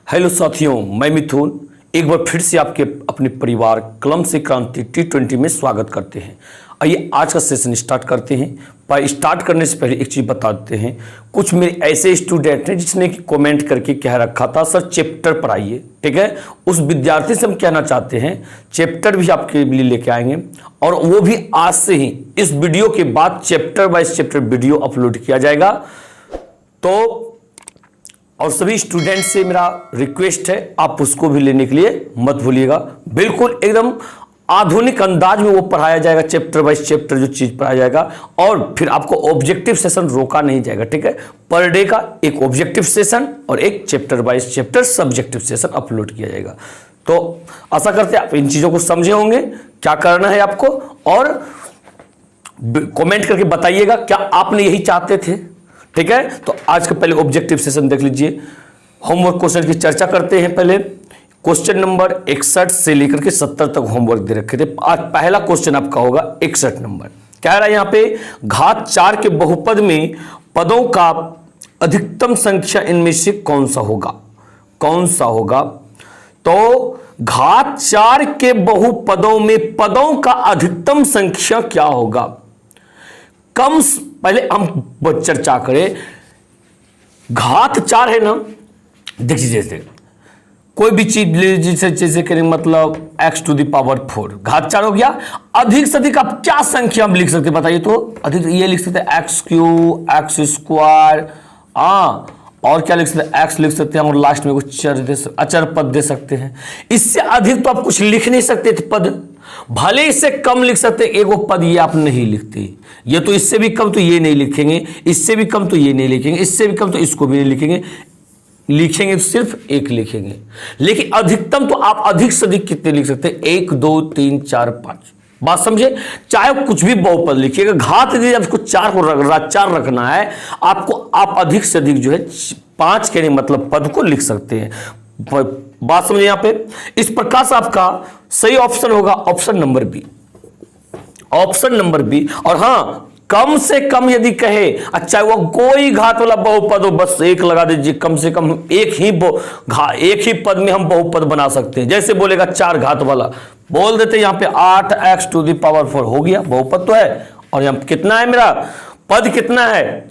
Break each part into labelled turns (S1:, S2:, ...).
S1: Hello साथियों, मैं मिथुन एक बार फिर से आपके अपने परिवार कलम से क्रांति T20 में स्वागत करते हैं। आइए आज का सेशन स्टार्ट करते हैं। पर स्टार्ट करने से पहले एक चीज़ बता देते हैं। कुछ मेरे ऐसे स्टूडेंट हैं जिसने कमेंट करके कह रखा था सर चैप्टर पढ़ाइए, ठीक है। उस विद्यार्थी से हम कहना चाहते हैं चैप्टर भी आपके लिए लेके आएंगे और वो भी आज से ही इस वीडियो के बाद chapter by chapter video upload किया जाएगा। तो और सभी स्टूडेंट से मेरा रिक्वेस्ट है आप उसको भी लेने के लिए मत भूलिएगा। बिल्कुल एकदम आधुनिक अंदाज में वो पढ़ाया जाएगा, चैप्टर बाय चैप्टर जो चीज पढ़ाया जाएगा और फिर आपको ऑब्जेक्टिव सेशन रोका नहीं जाएगा, ठीक है। पर डे का एक ऑब्जेक्टिव सेशन और एक chapter by chapter subjective session upload किया जाएगा। तो आशा करते हैं आप इन चीजों को समझे होंगे, क्या करना है आपको, और कमेंट करके बताइएगा क्या आपने यही चाहते थे, ठीक है। तो आज का पहले ऑब्जेक्टिव सेशन देख लीजिए। होमवर्क क्वेश्चन की चर्चा करते हैं। पहले क्वेश्चन नंबर 61 से लेकर के 70 तक होमवर्क दे रखे थे। आज पहला क्वेश्चन आपका होगा 61 नंबर। कह रहा है यहाँ पे घात 4 के बहुपद में पदों का अधिकतम संख्या इनमें से कौन सा होगा, कौन सा होगा। तो घात 4 के बहुपदों में पदों का अधिकतम संख्या क्या होगा। कम पहले हम चर्चा करें। घात 4 है ना, देखिए जैसे कोई भी चीज जैसे करें, मतलब x टू द पावर 4 घात 4 हो गया। अधिक से अधिक आप क्या संख्या हम लिख सकते हैं बताइए। तो अधिक ये लिख सकते हैं x क्यूब, x स्क्वायर, और क्या लिख सकते हैं, x लिख सकते हैं और लास्ट में कुछ अचर पद दे सकते हैं। इससे अधिक तो आप कुछ लिख नहीं सकते थे पद, भले इससे कम लिख सकते एक वो पद, ये आप नहीं लिखते। ये तो इससे भी कम तो ये नहीं लिखेंगे, इससे भी कम तो ये नहीं लिखेंगे, इससे भी कम तो इसको भी नहीं लिखेंगे, लिखेंगे तो सिर्फ एक लिखेंगे। लेकिन अधिकतम तो आप अधिक से अधिक कितने लिख सकते हैं, 1 2 3 4 5। बात समझे, चाहे कुछ भी बहुपद लिखिएगा, घात यदि आपको 4 को 4 रखना है आपको, आप अधिक से अधिक जो है 5 के मतलब पद को लिख सकते हैं। बात समझे यहाँ पे। इस प्रकार से आपका सही ऑप्शन होगा option number B, option number B. और हाँ, कम से कम यदि कहे, अच्छा वो कोई घात वाला बहुपद हो, बस एक लगा दीजिए, कम से कम एक ही पद में हम बहुपद बना सकते हैं। जैसे बोलेगा 4 घात वाला, बोल देते यहाँ पे 8x टू द पावर 4 हो गया, बहुपद तो है। और यहाँ कितना है, मेरा पद कितना है,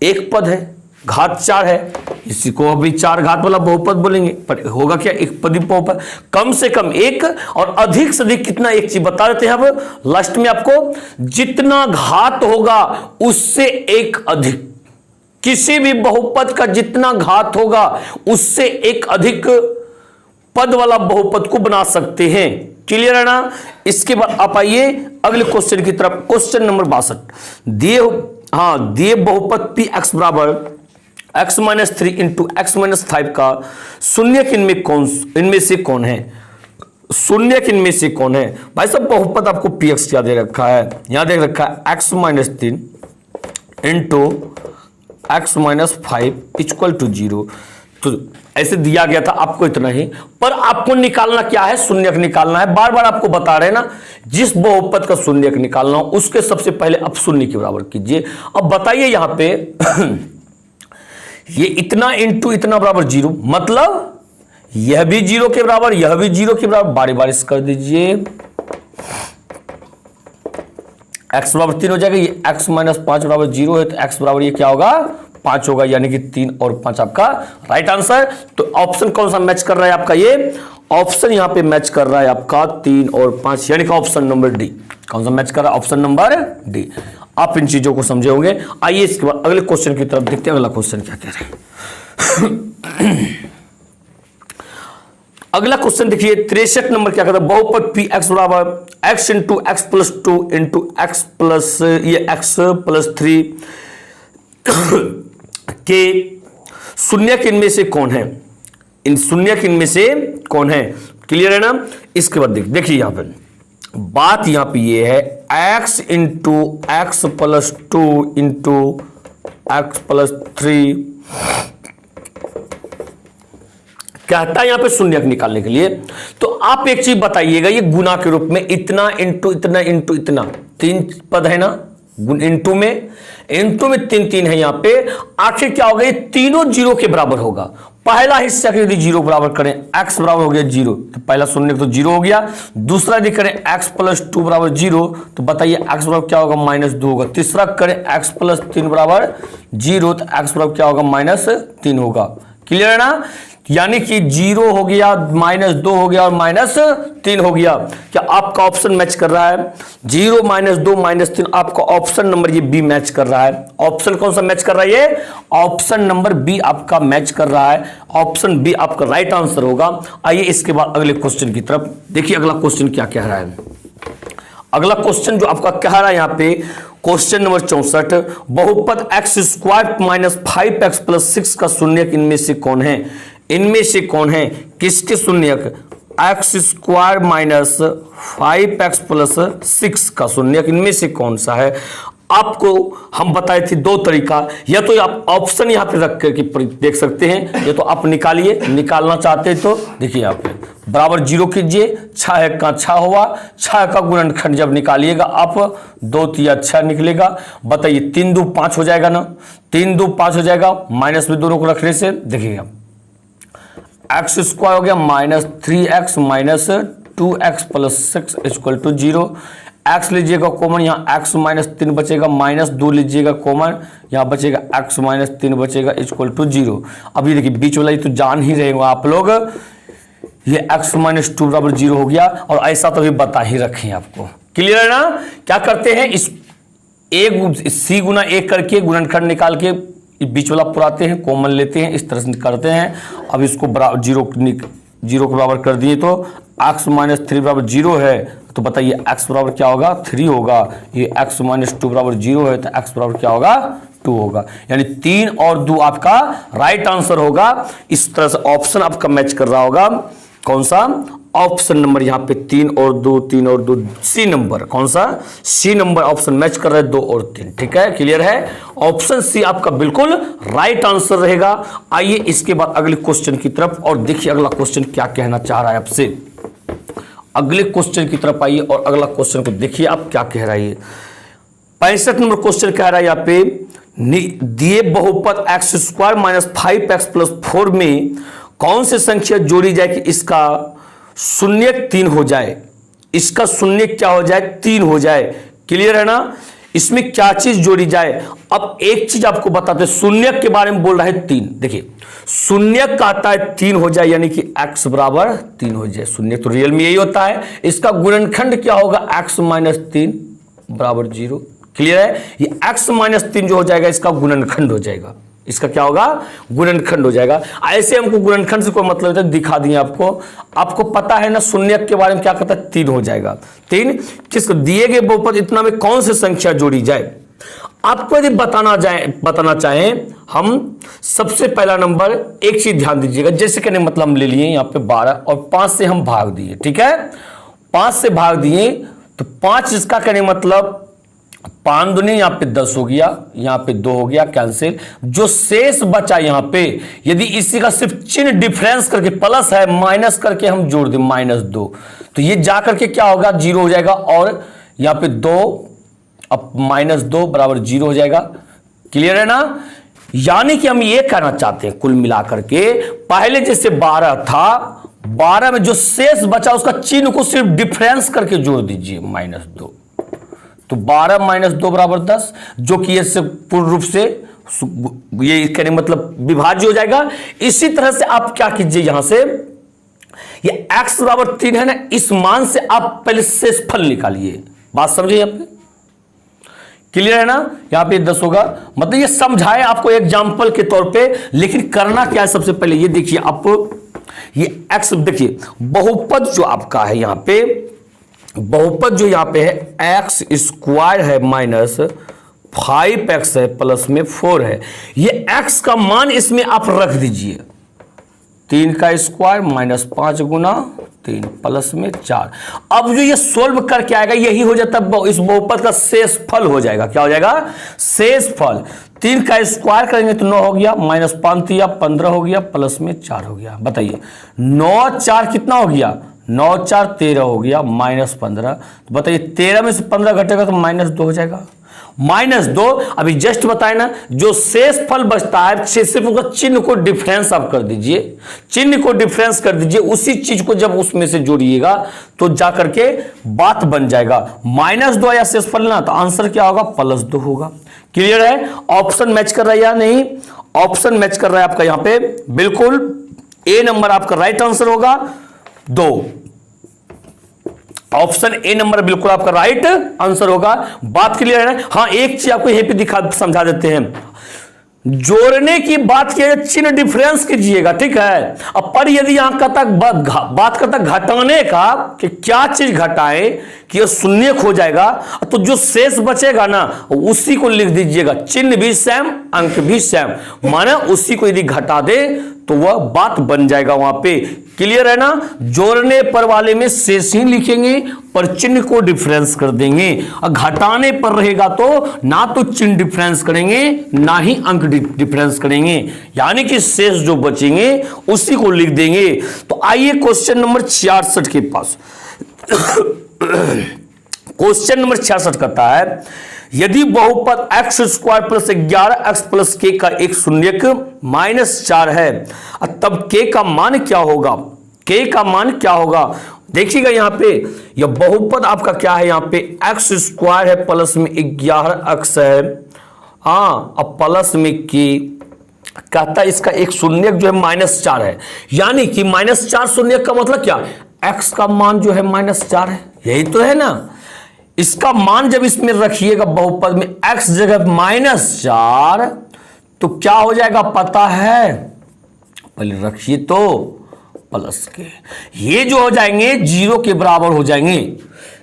S1: एक पद है, घात 4 है, इसी को अभी 4 घात वाला बहुपद बोलेंगे, पर होगा क्या, एक पदी बहुपद। कम से कम एक और अधिक से अधिक कितना, एक चीज बता देते हैं अब लास्ट में आपको, जितना घात होगा उससे एक अधिक, किसी भी बहुपद का जितना घात होगा उससे एक अधिक पद वाला बहुपद को बना सकते हैं। क्लियर है ना। इसके बाद आप आइए अगले क्वेश्चन की तरफ। क्वेश्चन नंबर 62 दिए बहुपद पी एक्स बराबर x minus 3 into X minus 5 का शून्य इनमें से कौन है, शून्य इनमें से कौन है। भाई साहब बहुपद आपको पी एक्स क्या दे रखा है, यहां देख रखा है x minus 3 into X minus 5 equal to 0। तो ऐसे दिया गया था आपको इतना ही, पर आपको निकालना क्या है, शून्यक निकालना है। बार बार आपको बता रहे हैं ना, जिस बहुपद का शून्यक निकालना हो उसके सबसे पहले आप शून्य के बराबर कीजिए। अब बताइए यहां पे ये इतना इंटू इतना बराबर 0, मतलब यह भी 0 के बराबर, यह भी 0 के बराबर, बारी बारी कर दीजिए। x बराबर 3 हो जाएगा, ये x माइनस 5 बराबर 0 है, तो x बराबर ये क्या होगा, 5 होगा, यानी कि 3 और 5 आपका राइट आंसर। तो ऑप्शन कौन सा मैच कर रहा है आपका, ये ऑप्शन यहां पे मैच कर रहा है आपका 3 और 5, यानी कि ऑप्शन नंबर डी। कौन सा मैच कर रहा है, ऑप्शन नंबर डी। आप इन चीजों को समझे होंगे। आइए इसके बाद अगले क्वेश्चन की तरफ देखते हैं। अगला क्वेश्चन क्या कह रहे हैं। अगला क्वेश्चन देखिए 63 नंबर क्या कहता है, बहुपद पी एक्स बराबर x into x plus 2 into x plus ये x प्लस 3 के शून्यक इनमें से कौन है, इन शून्यक इनमें से कौन है। क्लियर है ना। इसके बाद देखिए यहां पर बात यहां पे ये है, x into x plus 2 into x plus 3 कहता है यहां पे शून्यक निकालने के लिए। तो आप एक चीज बताइएगा, ये गुना के रूप में इतना इंटू इतना इंटू इतना, 3 पद है ना, इंटू में 3 3 है यहां पे, आखिर क्या होगा, ये तीनों 0 के बराबर होगा। पहला हिस्सा के यदि 0 बराबर करें, x बराबर हो गया 0, तो पहला शून्य तो 0 हो गया। दूसरा यदि करें x + 2 बराबर 0, तो बताइए x बराबर क्या होगा, -2 होगा। तीसरा करें x + 3 बराबर 0, तो x बराबर क्या होगा, -3 होगा। क्लियर है ना? यानी कि 0 हो गया, -2 हो गया और -3 हो गया। क्या आपका ऑप्शन मैच कर रहा है? 0, -2, -3 आपका ऑप्शन नंबर ये बी मैच कर रहा है। ऑप्शन कौन सा मैच कर रहा है? ये ऑप्शन नंबर बी आपका मैच कर रहा है। ऑप्शन बी आपका राइट आंसर होगा। आइए इसके बाद अगले क्वेश्चन की तरफ देखिए। अगला क्वेश्चन क्या कह रहा है? अगला क्वेश्चन जो आपका कह रहा है यहाँ पे, क्वेश्चन नंबर 64, बहुपद x² - 5x + 6 का शून्यक इनमें से कौन है? इनमें से कौन है? किसके शून्यक? x² - 5x + 6 का शून्यक इनमें से कौन सा है? आपको हम बताए थे दो तरीका, या तो आप ऑप्शन यहाँ पे रख करके देख सकते हैं, या तो आप निकालिए। निकालना चाहते हैं तो देखिए यहाँ पे बराबर 0 कीजिए, 6 का 6 हुआ, 6 का गुणनखंड जब निकालिएगा आप 2 3 6 निकलेगा। बताइए 3 2 5 हो जाएगा ना? 3 2 5 हो जाएगा, माइनस में दोनों को रखने से देखिएगा x² हो गया -3x - 2x + 6 = 0। x लीजिएगा कॉमन, यहाँ x -3 बचेगा, -2 लीजिएगा कॉमन, यहाँ बचेगा x -3 बचेगा = 0। अब ये देखिए बीच वाला ये तो जान ही रहे हो आप लोग, ये x - 2 बराबर 0 हो गया, और ऐसा तो भी बता ही रखे आपको। क्लियर है ना? क्या करते हैं, इस एक c गुना 1 करके गुणनखंड निकाल के बीच वाला पुराते हैं, कॉमन लेते हैं, इस तरह से करते हैं। अब इसको 0 के बराबर कर दिए तो x -3 बराबर 0 है, तो बताइए x बराबर क्या होगा, 3 होगा। ये x - 2 बराबर 0 है, तो x बराबर क्या होगा, 2 होगा। यानी 3 और 2 आपका राइट आंसर होगा। इस तरह से ऑप्शन आपका मैच कर रहा होगा। कौन सा? ऑप्शन नंबर यहाँ पे 3 और 2, 3 और 2, सी नंबर। कौन सा? सी नंबर ऑप्शन मैच कर रहा है, 2 और 3। ठीक है, क्लियर है? ऑप्शन सी आपका बिल्कुल राइट आंसर रहेगा। आइए इसके बाद अगले क्वेश्चन की तरफ, और देखिए अगला क्वेश्चन क्या कहना चाह रहा है आपसे। अगले क्वेश्चन की तरफ आइए और अगला क्वेश्चन को देखिए आप क्या कह रहा है। 65 नंबर क्वेश्चन कह रहा है यहाँ पे, दिए बहुपद x² - 5x + 4 में कौन सी संख्या जोड़ी जाए कि इसका शून्यक 3 हो जाए? इसका शून्यक क्या हो जाए, 3 हो जाए। क्लियर है ना? इसमें क्या चीज जोड़ी जाए? अब एक चीज आपको बताते हैं, शून्यक के बारे में बोल रहा है 3। देखिए शून्यक का आता है 3 हो जाए, यानी कि x बराबर 3 हो जाए। शून्यक तो रियल में यही होता है। इसका गुणनखंड क्या होगा, x - 3 बराबर 0। क्लियर है? ये x - 3 जो हो जाएगा इसका गुणनखंड हो जाएगा। इसका क्या होगा, गुणनखंड हो जाएगा। ऐसे हमको गुणनखंड से कोई मतलब है, दिखा दिए आपको। आपको पता है ना शून्यक के बारे में क्या कहता है, 3 हो जाएगा। 3 किसको दिए गए बहुपद इतना में कौन सी संख्या जोड़ी जाए? आपको यदि बताना चाहें हम, सबसे पहला नंबर एक चीज ध्यान दीजिएगा। जैसे कहने मतलब हम ले लिए यहाँ पे 12 और 5 से हम भाग दिए। ठीक है, 5 से भाग दिए तो 5 इसका कहने मतलब 5 दूनी यहाँ पे 10 हो गया, यहाँ पे 2 हो गया, कैंसिल। जो शेष बचा यहाँ पे, यदि इसी का सिर्फ चिन्ह डिफरेंस करके प्लस है माइनस करके हम जोड़ दें -2, तो ये जा करके क्या होगा, 0 हो जाएगा। और यहाँ पे 2 अब -2 बराबर 0 हो जाएगा। क्लियर है ना? यानी कि हम ये कहना चाहते हैं कुल मिलाकर के, पहले जैसे 12 था, 12 में जो शेष बचा उसका चिन्ह को सिर्फ डिफरेंस करके जोड़ दीजिए -2, तो 12 - 2 बराबर 10, जो कि इससे पूर्ण रूप से ये कहने मतलब विभाज्य हो जाएगा। इसी तरह से आप क्या कीजिए, यहां से ये x बराबर 3 है ना, इस मान से आप पहले शेषफल निकालिए। बात समझिए यहाँ पे? क्लियर है ना? यहां पे 10 होगा, मतलब ये समझाए आपको एग्जाम्पल के तौर पे। लेकिन करना क्या है, सबसे पहले ये देखिए आप, ये x देखिए बहुपद जो आपका है यहाँ पे, बहुपद जो यहाँ पे है x² है -5x है प्लस में 4 है। ये x का मान इसमें आप रख दीजिए, 3 का स्क्वायर -5 गुना 3 प्लस में 4। अब जो ये सोल्व करके आएगा यही हो जाता है, इस बहुपद का शेष फल हो जाएगा। क्या हो जाएगा, शेष फल। 3 का स्क्वायर करेंगे तो 9 हो गया, -5 या 15 हो गया, प्लस में 4 हो गया। बताइए 9 4 कितना हो गया, 9 4 13 हो गया, -15। तो बताइए 13 में से 15 घटेगा तो -2 हो जाएगा। -2, अभी जस्ट बताए ना, जो शेष फल बचता है सिर्फ उसका चिन्ह को डिफरेंस आप कर दीजिए, चिन्ह को डिफरेंस कर दीजिए, उसी चीज को जब उसमें से जोड़िएगा तो जाकर के बात बन जाएगा। -2 या शेष फल ना, तो आंसर क्या होगा, +2 होगा। क्लियर है? ऑप्शन मैच कर रहा है या नहीं? ऑप्शन मैच कर रहा है आपका, यहां पे बिल्कुल ए नंबर आपका राइट आंसर होगा 2। ऑप्शन ए नंबर बिल्कुल आपका राइट आंसर होगा। बात क्लियर है? हाँ, एक चीज आपको यहीं पे समझा देते हैं, जोड़ने की बात किया, चिन्ह डिफरेंस कीजिएगा, ठीक है। अब पर यदि यहां का तक बात करता घटाने का कि क्या चीज घटाए कि यह शून्य हो जाएगा, तो जो शेष बचेगा ना उसी को लिख दीजिएगा, चिन्ह भी सेम अंक भी सेम, माना उसी को यदि घटा दे तो वह बात बन जाएगा वहां पे। क्लियर है ना? जोड़ने पर वाले में शेष ही लिखेंगे, पर चिन्ह को डिफरेंस कर देंगे। और घटाने पर रहेगा तो ना तो चिन्ह डिफरेंस करेंगे ना ही अंक डिफरेंस करेंगे, यानी कि शेष जो बचेंगे उसी को लिख देंगे। तो आइए क्वेश्चन नंबर 66 के पास। क्वेश्चन नंबर 66 कहता है, यदि बहुपद x² + 11x + k का एक शून्यक -4 है, तब k का मान क्या होगा? k का मान क्या होगा? देखिएगा यहां पे यह बहुपद आपका क्या है, यहां पे x² है प्लस में 11x है, हाँ, अब प्लस में k कहता है इसका एक शून्यक जो है -4 है, यानी कि -4 शून्यक का मतलब क्या, x का मान जो है -4 है, यही तो है ना। इसका मान जब इसमें रखिएगा बहुपद में x जगह -4, तो क्या हो जाएगा पता है, पहले रखिए तो प्लस के, ये जो हो जाएंगे 0 के बराबर हो जाएंगे।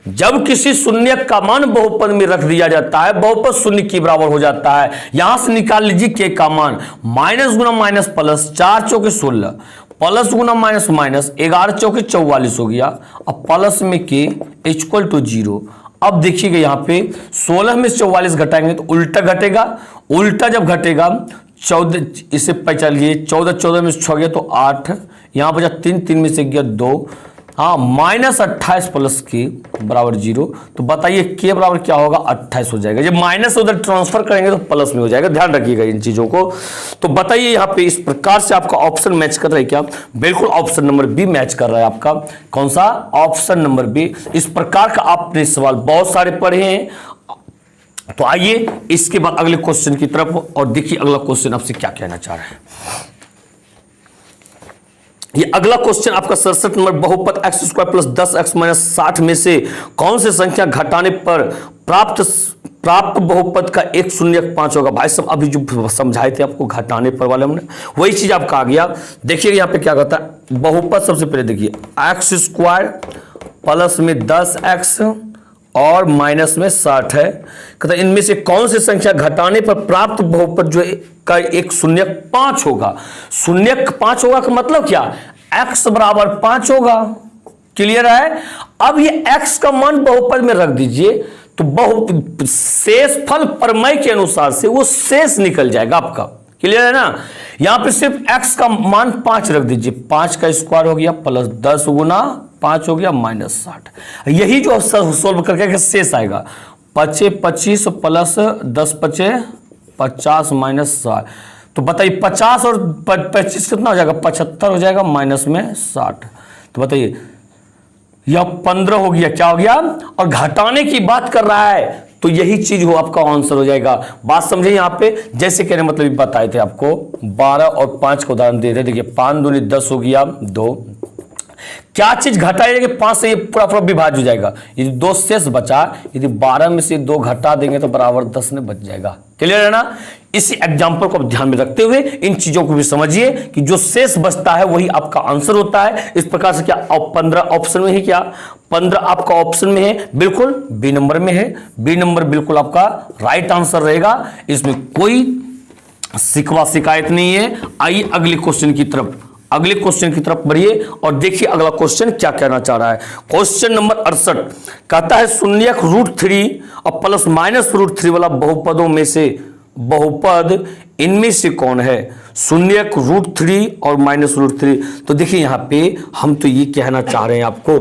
S1: जब किसी शून्यक का मान बहुपद में रख दिया जाता है, बहुपद शून्य के बराबर हो जाता है। यहां से निकाल लीजिए k का मान, माइनस गुना माइनस प्लस, 4 चौके 16, प्लस गुना माइनस माइनस, 11 चौके 44 हो गया। अब प्लस में k = 0। अब देखिएगा यहाँ पे 16 में 44 घटाएंगे तो उल्टा घटेगा, उल्टा जब घटेगा 14, इसे पहचानिए, 14 में 6 गया तो 8, यहाँ पर 3 में से गया 2, हाँ, -28 प्लस k बराबर 0। तो बताइए k बराबर क्या होगा, 28 हो जाएगा। जब माइनस उधर ट्रांसफर करेंगे तो प्लस में हो जाएगा, ध्यान रखिएगा इन चीजों को। तो बताइए यहाँ पे इस प्रकार से आपका ऑप्शन मैच कर रहा है क्या? बिल्कुल ऑप्शन नंबर बी मैच कर रहा है आपका। कौन सा? Option number B. इस प्रकार का आपने सवाल बहुत सारे पढ़े हैं। तो आइए इसके बाद अगले क्वेश्चन की तरफ, और देखिए अगला क्वेश्चन आपसे क्या कहना चाह रहा है। ये अगला क्वेश्चन आपका 67 नंबर, बहुपद x² + 10x - 60 में से कौन सी संख्या घटाने पर प्राप्त बहुपद का एक शून्यक 5 होगा? भाई साहब अभी जो समझाए थे आपको घटाने पर वाले हमने, वही चीज आपका आ गया। देखिए यहाँ पे क्या कहता है, बहुपद सबसे पहले देखिए x² प्लस में 10x और माइनस में 60 है, कहता है इनमें से कौन सी संख्या घटाने पर प्राप्त बहुपद जो का एक शून्यक 5 होगा? शून्यक 5 होगा का मतलब क्या, x बराबर 5 होगा। क्लियर है? अब ये x का मान बहुपद में रख दीजिए तो शेष फल प्रमेय के अनुसार से वो शेष निकल जाएगा आपका। क्लियर है ना? यहां पे सिर्फ x का मान 5 रख दीजिए, 5 का स्क्वायर हो गया प्लस 10 गुना 5 हो गया -60। यही जो सोल्व करके शेष आएगा, 25 प्लस 10 × 50 -60। तो बताइए 50 और 25 कितना हो जाएगा, 75 हो जाएगा, माइनस में 60। तो बताइए यह 15 हो गया, क्या हो गया? और घटाने की बात कर रहा है तो यही चीज हो आपका आंसर हो जाएगा। बात समझे यहाँ पे? जैसे कहने मतलब बताए थे आपको, 12 और 5 का उदाहरण दे रहे। देखिए 5 दूनी 10 हो गया 2, क्या चीज घटाएंगे 5 से ये पूरा विभाज्य हो जाएगा। यदि 2 शेष बचा, यदि 12 में से 2 घटा देंगे तो बराबर 10 में बच जाएगा। क्लियर है ना? इसी एग्जाम्पल को ध्यान में रखते हुए इन चीजों को भी समझिए कि जो शेष बचता है वही आपका आंसर होता है। इस प्रकार से क्या 15 ऑप्शन में ही, क्या 15 आपका ऑप्शन में है, बिल्कुल बी नंबर में है। बी नंबर बिल्कुल आपका राइट आंसर रहेगा, इसमें कोई शिकायत नहीं है। आइए अगले क्वेश्चन की तरफ बढ़िए और देखिए अगला क्वेश्चन क्या कहना चाह रहा है। क्वेश्चन नंबर 68 कहता है शून्यक √3 और प्लस माइनस √3 वाला बहुपदों में से बहुपद इनमें से कौन है? शून्यक √3 और माइनस √3। तो देखिए यहां पे हम तो ये कहना चाह रहे हैं आपको,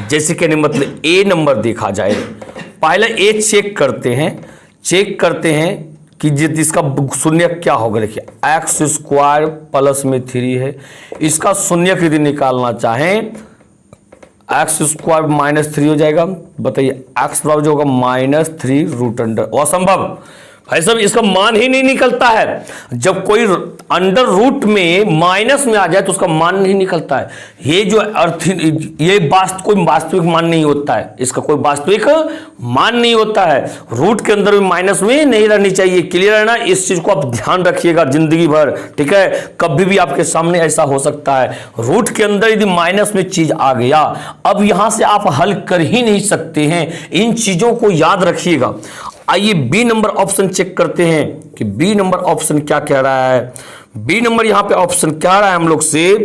S1: जैसे कहने मतलब ए नंबर देखा जाए, पहले ए चेक करते हैं चेक करते हैं कि इसका शून्य क्या होगा। देखिए एक्स स्क्वायर प्लस में 3 है, इसका शून्य यदि निकालना चाहें एक्स स्क्वायर -3 हो जाएगा। बताइए एक्स बराबर जो होगा -3 रूट अंडर, असंभव भाई साहब, इसका मान ही नहीं निकलता है। जब कोई अंडर रूट में माइनस में आ जाए तो उसका मान नहीं निकलता है। ये जो अर्थ, ये कोई वास्तविक मान नहीं होता है, इसका कोई वास्तविक मान नहीं होता है। रूट के अंदर भी माइनस में नहीं रहनी चाहिए। क्लियर है ना? इस चीज को आप ध्यान रखिएगा जिंदगी भर, ठीक है? कभी भी आपके सामने ऐसा हो सकता है, रूट के अंदर यदि माइनस में चीज आ गया, अब यहां से आप हल कर ही नहीं सकते हैं। इन चीजों को याद रखिएगा। आइए बी नंबर ऑप्शन चेक करते हैं कि बी नंबर ऑप्शन क्या कह रहा है। बी नंबर यहां पे ऑप्शन कह रहा है हम लोग से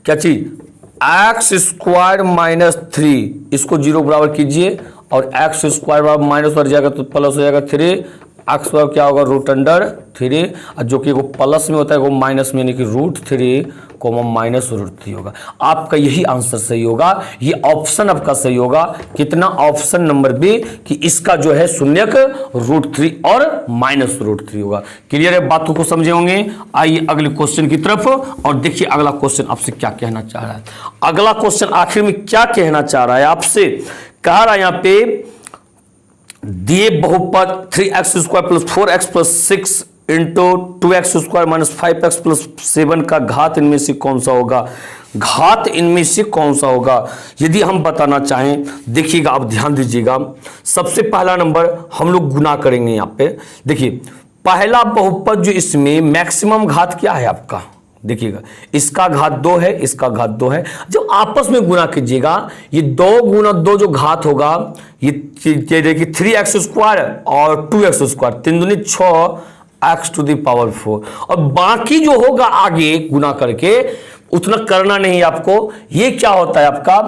S1: क्या चीज, एक्स स्क्वायर -3, इसको 0 बराबर कीजिए और एक्स स्क्वायर बराबर माइनस हो जाएगा तो प्लस हो जाएगा 3, एक्स बराबर क्या होगा रूट अंडर 3, और जो कि वो प्लस में होता है वो माइनस में, यानी कि √3 -√3 होगा। आपका यही आंसर सही होगा, ये ऑप्शन आपका सही होगा। कितना? ऑप्शन नंबर बी, कि इसका जो है शून्यक √3 और -√3 होगा। क्लियर है? बातों को समझे होंगे। आइए अगले क्वेश्चन की तरफ और देखिए अगला क्वेश्चन आपसे क्या कहना चाह रहा है। अगला क्वेश्चन आखिर में क्या कहना चाह रहा है आपसे, कह रहा है यहां पे दिए बहुपद 3x² + 4x + 6 into 2x² - 5x + 7 का घात इनमें से कौन सा होगा। घात इनमें से कौन सा होगा यदि हम बताना चाहें, देखिएगा आप ध्यान दीजिएगा। सबसे पहला नंबर हम लोग गुना करेंगे यहाँ पे। देखिए पहला बहुपद जो इसमें मैक्सिमम घात क्या है आपका, देखिएगा इसका घात 2 है, इसका घात 2 है। जब आपस में गुना कीजिएगा, ये 2 × 2 जो घात होगा, ये देखिए 3x² और 2x², 3 दूनी 6 x⁴, और बाकी जो होगा आगे गुना करके उतना करना नहीं आपको। ये क्या होता है आपका,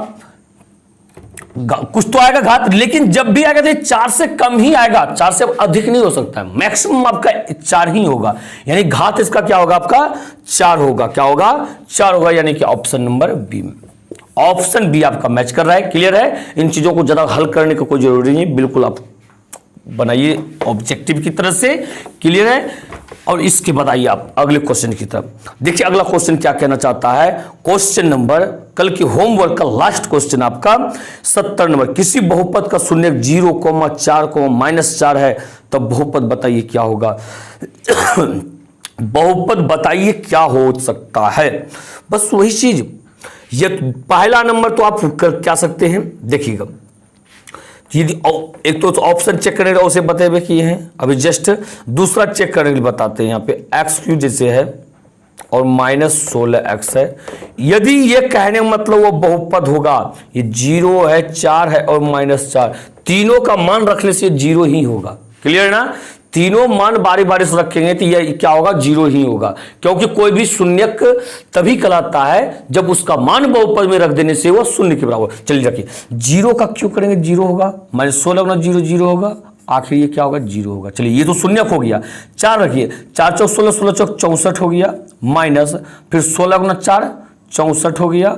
S1: कुछ तो आएगा घात, लेकिन जब भी आएगा तो 4 से कम ही आएगा, 4 से अधिक नहीं हो सकता है। मैक्सिमम आपका 4 ही होगा, यानी घात इसका क्या होगा आपका 4 होगा। क्या होगा? 4 होगा, यानी कि option number B, option B आपका मैच कर रहा है। क्लियर है? इन चीजों को ज्यादा हल करने का कोई जरूरी नहीं, बिल्कुल आप बनाइए ऑब्जेक्टिव की तरफ से। क्लियर है? और इसके बाद आइए आप अगले क्वेश्चन की तरफ। देखिए अगला क्वेश्चन क्या कहना चाहता है। क्वेश्चन नंबर, कल की होमवर्क का लास्ट क्वेश्चन आपका 70 नंबर, किसी बहुपद का शून्य 0, 4, -4 है, तब बहुपद बताइए क्या होगा। बहुपद बताइए क्या हो सकता है, बस वही चीज। ये पहला नंबर तो आप कर क्या सकते हैं, देखिएगा यदि एक तो ऑप्शन चेक करने उसे बताए हुए कि हैं, अभी जस्ट दूसरा चेक करने के लिए बताते हैं। यहाँ पे x³ जैसे है और -16x है। यदि ये कहने का मतलब वो बहुपद होगा, ये 0 है, 4 है और -4, तीनों का मान रखने से 0 ही होगा। क्लियर है ना? तीनों मान बारी बारी से रखेंगे तो यह क्या होगा, 0 ही होगा। क्योंकि कोई भी शून्यक तभी कहलाता है जब उसका मान बहुपद में रख देने से वह शून्य के बराबर। चलिए रखिए 0 का क्यों करेंगे, 0 होगा, -16 × 0 0 होगा, आखिर ये क्या होगा 0 होगा। चलिए ये तो शून्यक हो गया। 4 रखिए, 4 चौक 16, 16 चौक 64 हो गया, माइनस फिर 16 × 4 64 हो गया,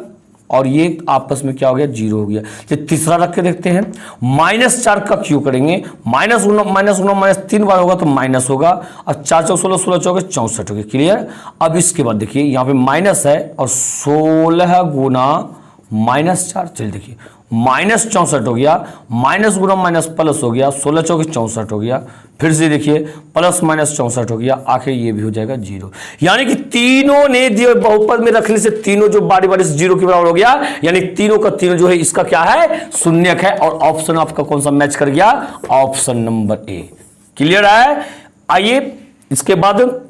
S1: और ये आपस में क्या हो गया 0 हो गया। तो तीसरा रख के देखते हैं, -4 का क्यों करेंगे, -3 बार होगा तो माइनस होगा, और 4 चौक 16, 16 चौक 64 हो गया। क्लियर? अब इसके बाद देखिए यहाँ पे माइनस है और 16 × -4, चलिए देखिए -64 हो गया, माइनस गुना माइनस प्लस हो गया, 16 चौक 64 हो गया, फिर से देखिए प्लस माइनस 64 हो गया, आखिर ये भी हो जाएगा 0। यानी कि तीनों ने दिए बहुपद में रखने से तीनों जो बारी बारी से 0 के बराबर हो गया, यानी तीनों का तीनों जो है इसका क्या है, शून्यक है। और ऑप्शन आपका कौन सा मैच कर गया, ऑप्शन नंबर ए। क्लियर है? आइए इसके बाद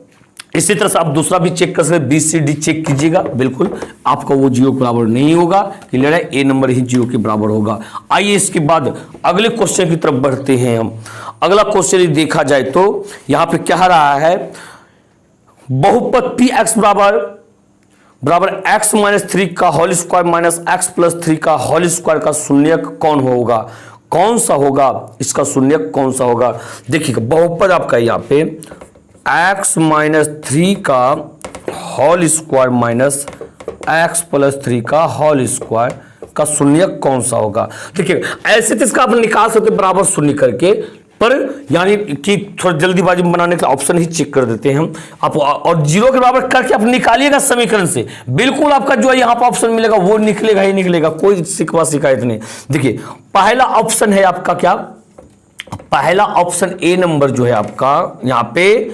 S1: इसी तरह से आप दूसरा भी चेक कर सकते, बी सी डी चेक कीजिएगा, बिल्कुल आपका वो 0 के बराबर नहीं होगा। क्लियर है? ए नंबर ही 0 के बराबर होगा। आइए इसके बाद अगले क्वेश्चन की तरफ बढ़ते हैं हम। अगला क्वेश्चन देखा जाए तो यहां पे क्या रहा है, बहुपद पी एक्स बराबर x -3 का होल स्क्वायर -x + 3 का होल स्क्वायर का शून्यक कौन होगा, कौन सा होगा, इसका शून्यक कौन सा होगा। देखिएगा बहुपद आपका यहाँ पे x -3 का होल स्क्वायर -x + 3 का होल स्क्वायर का शून्यक कौन सा होगा। देखिए ऐसे तो इसका आप निकाल सकते बराबर शून्य करके, पर यानी कि थोड़ा जल्दीबाजी में बनाने का ऑप्शन ही चेक कर देते हैं हम आप, और जीरो के बराबर करके आप निकालिएगा समीकरण से, बिल्कुल आपका जो है यहाँ पर ऑप्शन मिलेगा वो निकलेगा ही निकलेगा, कोई शिकवा शिकायत नहीं। देखिए पहला ऑप्शन है आपका क्या, पहला ऑप्शन ए नंबर जो है आपका यहाँ पे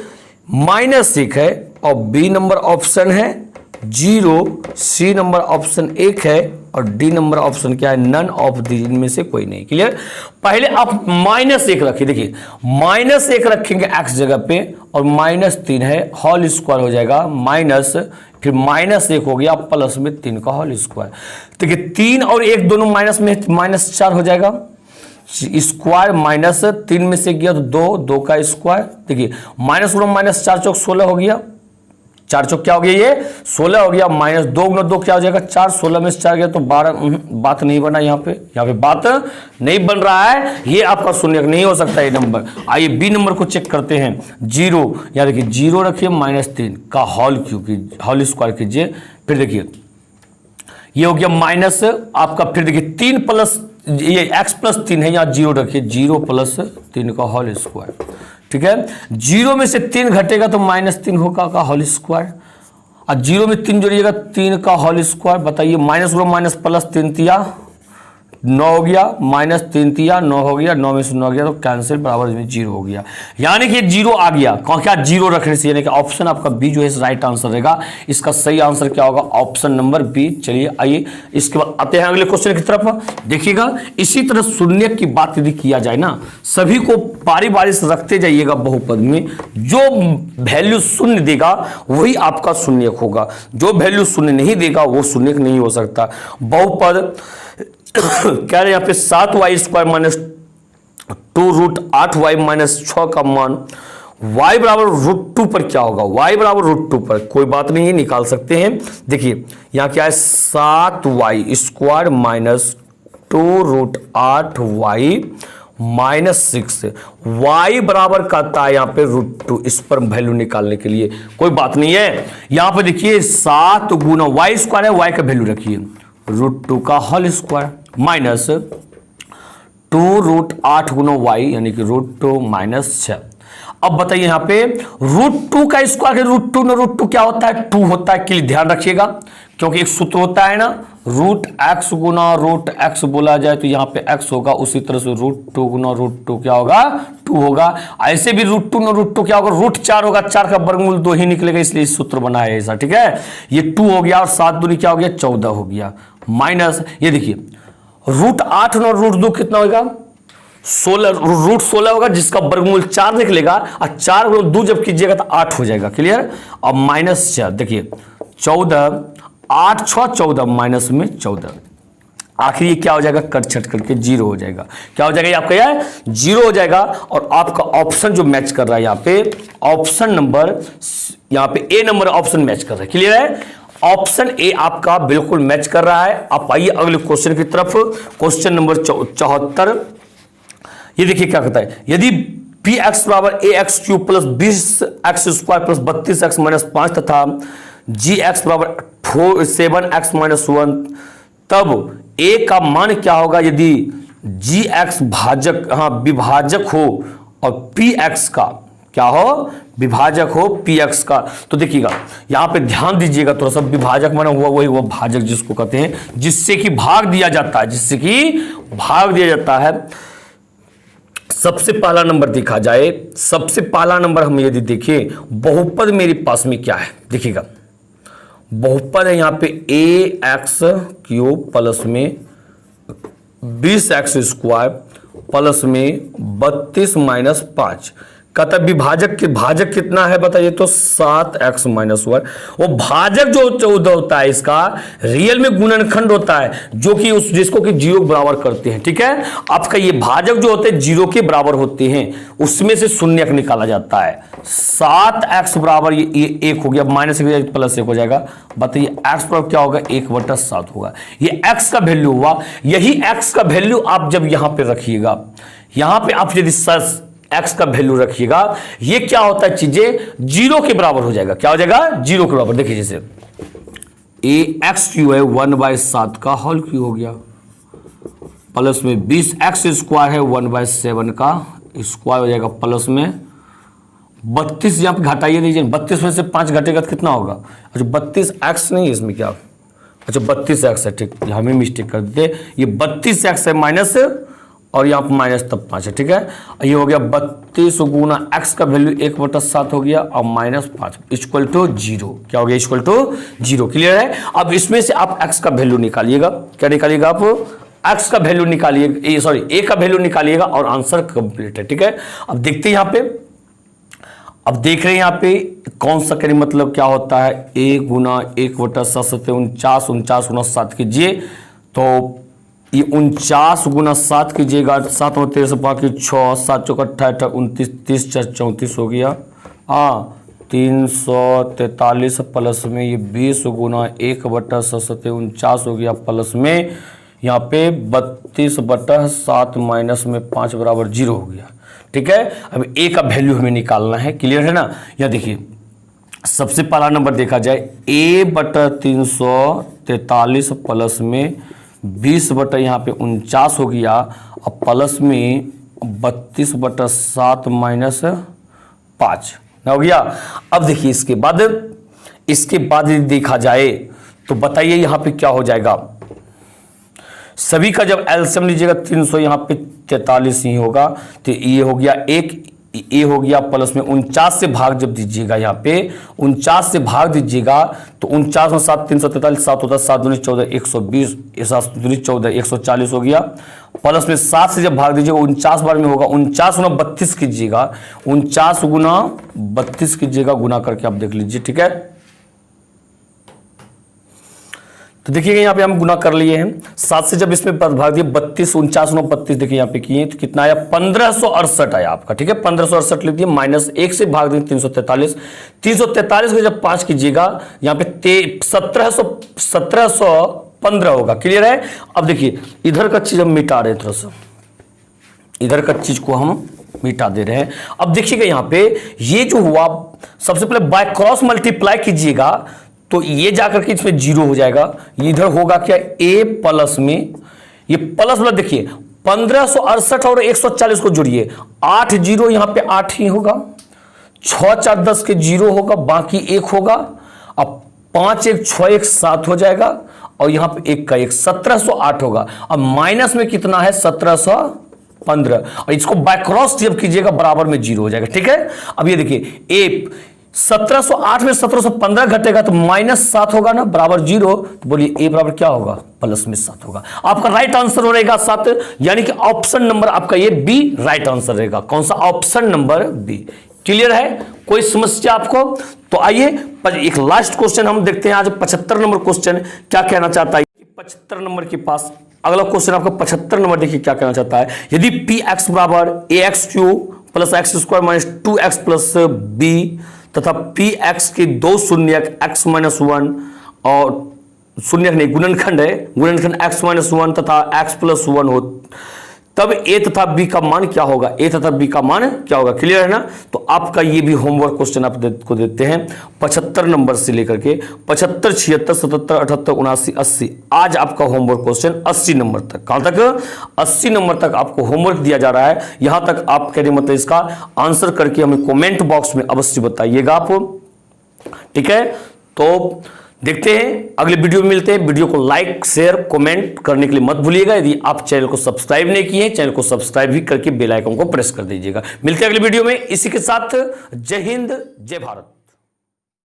S1: -1 है, और बी नंबर ऑप्शन है 0, सी नंबर ऑप्शन 1 है, और डी नंबर ऑप्शन क्या है, नन ऑफ दी, इनमें से कोई नहीं। क्लियर। पहले आप -1 रखिए, देखिए -1 रखेंगे x जगह पे, और -3 है, होल स्क्वायर हो जाएगा, माइनस फिर -1 हो गया प्लस में 3 का होल स्क्वायर। देखिए 3 और 1 दोनों माइनस में, -4 हो जाएगा, स्क्वायर -3 में से गया तो 2 का स्क्वायर। देखिए -4 चौक 16 हो गया, 4 चौक क्या हो गया, ये 16 हो गया, -2 × 2 क्या हो जाएगा 4, 16 में से 4 गया तो 12। बात नहीं बना यहाँ पे बात नहीं बन रहा है, ये आपका शून्य नहीं हो सकता ये नंबर। आइए बी नंबर को चेक करते हैं, 0, या देखिए 0 रखिए, -3 का होल स्क्वायर कीजिए, फिर देखिए ये हो गया माइनस आपका, फिर देखिए 3 प्लस ये x + 3 है, यहाँ 0 रखिए, 0 + 3 का होल स्क्वायर। ठीक है, 0 में से 3 घटेगा तो -3 होगा का होल स्क्वायर, और 0 में 3 जोड़िएगा 3 का होल स्क्वायर। बताइए माइनस प्लस 3 तिया 9 हो गया, -3 तिया 9 हो गया, 9 में से 9 गया तो कैंसिल, बराबर में 0 हो गया, यानी कि 0 आ गया। क्या 0 रखने से, यानी कि ऑप्शन आपका बी जो है राइट आंसर रहेगा। इसका सही आंसर क्या होगा, ऑप्शन नंबर बी। चलिए आइए इसके बाद आते हैं अगले क्वेश्चन की तरफ। देखिएगा इसी तरह शून्य की बात यदि किया जाए ना, सभी को बारी बारी से रखते जाइएगा बहुपद में, जो वैल्यू शून्य देगा वही आपका शून्य होगा, जो वैल्यू शून्य नहीं देगा वो शून्य नहीं हो सकता। बहुपद कह रहे हैं यहाँ पे 7y² - 2√8y - 6 का मान y बराबर √2 पर क्या होगा, y बराबर √2 पर कोई बात नहीं है, निकाल सकते हैं। देखिए यहाँ क्या है 7y² - 2√8y - 6, y बराबर कहता है यहाँ पे √2, इस पर वैल्यू निकालने के लिए कोई बात नहीं है। यहाँ पे देखिए 7 गुना y² है, y का वैल्यू रखिए √2 का होल स्क्वायर माइनस 2√8 गुना y यानी कि √2 - 6। अब बताइए यहाँ पे √2 का स्क्वायर, √2 क्या होता है, 2 होता है, के लिए ध्यान रखिएगा क्योंकि एक सूत्र होता है ना, √x गुना √x बोला जाए तो यहाँ पे x होगा, उसी तरह से √2 गुना √2 क्या होगा 2 होगा। ऐसे भी √2 गुना √2 क्या होगा, √4 होगा, 4 का वर्गमूल 2 ही निकलेगा, इसलिए इस सूत्र बना है ऐसा। ठीक है, ये 2 हो गया और 7 दूनी क्या हो गया 14 हो गया, माइनस ये देखिए √8 और √2 कितना होगा 16, √16 होगा जिसका वर्गमूल 4 निकलेगा, और 4 गुना 2 जब कीजिएगा तो 8 हो जाएगा। क्लियर। अब -4 देखिए 14, 8 6 14 माइनस में 14, आखिर ये क्या हो जाएगा, कट छट करके 0 हो जाएगा। क्या हो जाएगा ये आपका, यार 0 हो जाएगा। और आपका ऑप्शन जो मैच कर रहा है यहाँ पे, ऑप्शन नंबर यहाँ पे ए नंबर ऑप्शन मैच कर रहा है। क्लियर है, ऑप्शन ए आपका बिल्कुल मैच कर रहा है। आप आइए अगले क्वेश्चन की तरफ, क्वेश्चन नंबर 74। ये देखिए क्या कहता है, यदि px बराबर ax³ + 20x² + 32x - 5 तथा gx बराबर 7x - 1, तब a का मान क्या होगा यदि gx विभाजक हो और px का क्या हो, विभाजक हो px का। तो देखिएगा यहां पे ध्यान दीजिएगा थोड़ा सा, विभाजक माना हुआ वही हुआ भाजक जिसको कहते हैं, जिससे कि भाग दिया जाता है, जिससे कि भाग दिया जाता है। सबसे पहला नंबर देखा जाए, सबसे पहला नंबर हम यदि देखें, बहुपद मेरे पास में क्या है, देखिएगा बहुपद है यहाँ पे ax³ प्लस में 20x² प्लस में 32 - 5, कहता विभाजक के भाजक कितना है बताइए तो 7x - 1। वो भाजक जो होता है इसका रियल में गुणनखंड होता है, जो कि उस जिसको कि 0 के बराबर करते हैं। ठीक है, आपका ये भाजक जो होते हैं 0 के बराबर होते हैं, उसमें से शून्य निकाला जाता है। 7x बराबर ये 1 हो गया, -1 + 1 हो जाएगा। बताइए x बराबर क्या होगा, 1/7 होगा। ये x का वैल्यू हुआ, यही x का वैल्यू आप जब यहां पे रखिएगा, यहां पे आप यदि x का वैल्यू रखिएगा, ये क्या होता है, चीजें 0 के बराबर हो जाएगा। क्या हो जाएगा, 0 के बराबर। देखिए जैसे ax³ है 1/7 का होल क्यूब हो गया, प्लस में 20x² है 1/7 का स्क्वायर हो जाएगा प्लस में 32, यहाँ पे घटाइए दीजिए, 32 में से 5 घटेगा तो कितना होगा? अच्छा 32x नहीं है इसमें क्या? अच्छा 32x है, ठीक, हमें मिस्टेक कर देते, ये 32x है माइनस, और यहाँ पर माइनस तब 5 है, ठीक है। ये हो गया 32 गुना x का वैल्यू 1/7 हो गया और माइनस 5 इक्वल टू 0। क्या हो गया? Equal to 0। क्लियर है? अब इसमें से आप x का वैल्यू निकालिएगा। क्या निकालिएगा आप? x का वैल्यू निकालिएगा, सॉरी a का वैल्यू निकालिएगा और आंसर कंप्लीट है, ठीक है। अब देखते हैं यहाँ पे, अब देख रहे हैं यहाँ पे कौन सा करें, मतलब क्या होता है, a गुना 1/7 49, 49 गुना 7 कीजिए तो ये 49 गुना 7 कीजिएगा, 7 में 13 बाकी 6, 7 चौक 28, 29, 30 4 34 हो गया। 343 प्लस में ये 20 गुना 1/7 49 हो गया, प्लस में यहाँ पे 32/7 माइनस में 5 बराबर 0 हो गया, ठीक है। अब a का वैल्यू हमें निकालना है। क्लियर है ना? यहाँ देखिए सबसे पहला नंबर देखा जाए, a/343 प्लस में 20 बटा यहाँ पे 49 हो गया और प्लस में 32/7 माइनस 5 हो गया। अब देखिए इसके बाद यदि देखा जाए तो बताइए यहाँ पे क्या हो जाएगा। सभी का जब एलसीएम लीजिएगा 300, यहाँ पे 43 ही होगा, तो ये हो गया एक, ए हो गया प्लस में 49 से भाग जब दीजिएगा, यहाँ पे 49 से भाग दीजिएगा तो 49 में 7 343, 7 होता है 7 दूनी 14 120, 7 दूनी 14 140 हो गया, प्लस में 7 से जब भाग दीजिएगा 49 बार में होगा, 49 गुना 32 कीजिएगा, 49 गुना 32 कीजिएगा, गुना करके आप देख लीजिए, ठीक है। तो देखिएगा यहाँ पे हम गुना कर लिए हैं, 7 से जब इसमें भाग दिए 32, 49 गुना 32 देखिए यहाँ पे किए तो कितना आया? 1568 आया आपका, ठीक है। 1568 लिख दिए, माइनस 1 से भाग दिए 343, 343 को जब 5 कीजिएगा यहाँ पे 1715 होगा। क्लियर है? अब देखिए इधर का चीज हम मिटा रहे हैं, थोड़ा सा इधर का चीज को हम मिटा दे रहे हैं। अब देखिएगा यहाँ पे ये जो हुआ, सबसे पहले बाय क्रॉस मल्टीप्लाई कीजिएगा तो ये जाकर के इसमें 0 हो जाएगा, इधर होगा क्या? a प्लस में ये प्लस मतलब देखिए 1568 और 140 को जोड़िए, 8 0 यहाँ पे 8 ही होगा, 6 4 10 के 0 होगा, बाकी 1 होगा, अब 5 1 6 1 7 हो जाएगा और यहाँ पे 1 का 1 1708 होगा। अब माइनस में कितना है? 1715, और इसको बाय क्रॉस जब कीजिएगा बराबर में 0 हो जाएगा, ठीक है। अब ये देखिए a 1708 में 1715 घटेगा तो माइनस 7 होगा ना, बराबर 0, तो बोलिए a बराबर क्या होगा? प्लस में 7 होगा। आपका राइट आंसर हो रहेगा 7, यानी कि ऑप्शन नंबर आपका ये बी राइट आंसर रहेगा। कौन सा? Option number B. क्लियर है? कोई समस्या आपको? तो आइए एक लास्ट क्वेश्चन हम देखते हैं आज, 75 नंबर क्वेश्चन क्या कहना चाहता है। 75 नंबर के पास अगला क्वेश्चन आपका 75 नंबर, देखिए क्या कहना चाहता है। यदि पी एक्स बराबर ax³ plus x² minus 2x plus b तथा पी एक्स के दो शून्यक x माइनस 1 और शून्यक नहीं गुणनखंड है, गुणनखंड x माइनस 1 तथा x प्लस 1 हो, तब a तथा b का मान क्या होगा? a तथा b का मान क्या होगा? क्लियर है ना? तो आपका ये भी होमवर्क क्वेश्चन आपको देते हैं 75 नंबर से लेकर के 75 76 77 78 79 80, आज आपका होमवर्क क्वेश्चन 80 नंबर तक। कहां तक? 80 नंबर तक आपको होमवर्क दिया जा रहा है। यहां तक आप कह रहे मतलब इसका आंसर करके हमें कॉमेंट बॉक्स में अवश्य बताइएगा आप, ठीक है। तो देखते हैं अगले वीडियो में मिलते हैं। वीडियो को लाइक शेयर कमेंट करने के लिए मत भूलिएगा। यदि आप चैनल को सब्सक्राइब नहीं किए चैनल को सब्सक्राइब भी करके बेल आइकन को प्रेस कर दीजिएगा। मिलते हैं अगले वीडियो में। इसी के साथ जय हिंद जय भारत।